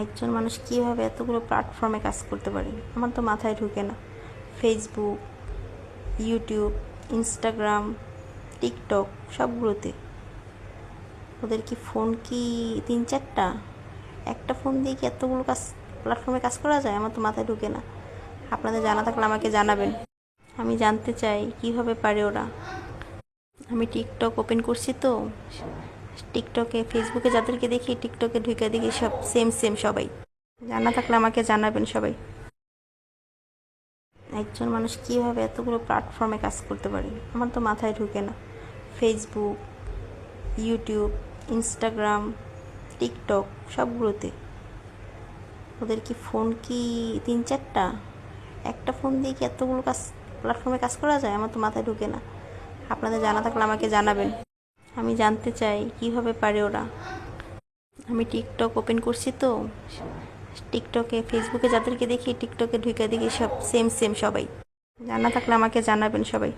একজন মানুষ কীভাবে এতগুলো প্ল্যাটফর্মে কাজ করতে পারে আমার তো মাথায় ঢুকে না। ফেসবুক, ইউটিউব, ইনস্টাগ্রাম, টিকটক সবগুলোতে। ওদের কি ফোন কি 3-4টা? একটা ফোন দিয়ে কি এতগুলো কাজ প্ল্যাটফর্মে কাজ করা যায়? আমার তো মাথায় ঢুকে না। আপনাদের জানা থাকলে আমাকে জানাবেন। আমি জানতে চাই কিভাবে পারে ওরা। আমি টিকটক ওপেন করছি তো, টিকটকে ফেসবুকে যাদেরকে দেখি টিকটকে ঢুকে দেখি সব সেম সেম সবাই। জানা থাকলে আমাকে জানাবেন সবাই। একজন মানুষ কীভাবে এতগুলো প্ল্যাটফর্মে কাজ করতে পারে আমার তো মাথায় ঢুকে না। ফেসবুক, ইউটিউব, ইনস্টাগ্রাম, টিকটক সবগুলোতে। ওদের কি ফোন কি 3-4টা? একটা ফোন দিয়ে কি এতগুলো কাজ প্ল্যাটফর্মে কাজ করা যায়? আমার তো মাথায় ঢুকে না। আপনাদের জানা থাকলে আমাকে জানাবেন। আমি জানতে চাই কিভাবে পারে ওরা। আমি টিকটক ওপেন করছি তো, টিকটকে ফেসবুকে যাদেরকে দেখি টিকটকে ঢুকে দেখি সব সেম সেম সবাই। জানা থাকলে আমাকে জানাবেন সবাই।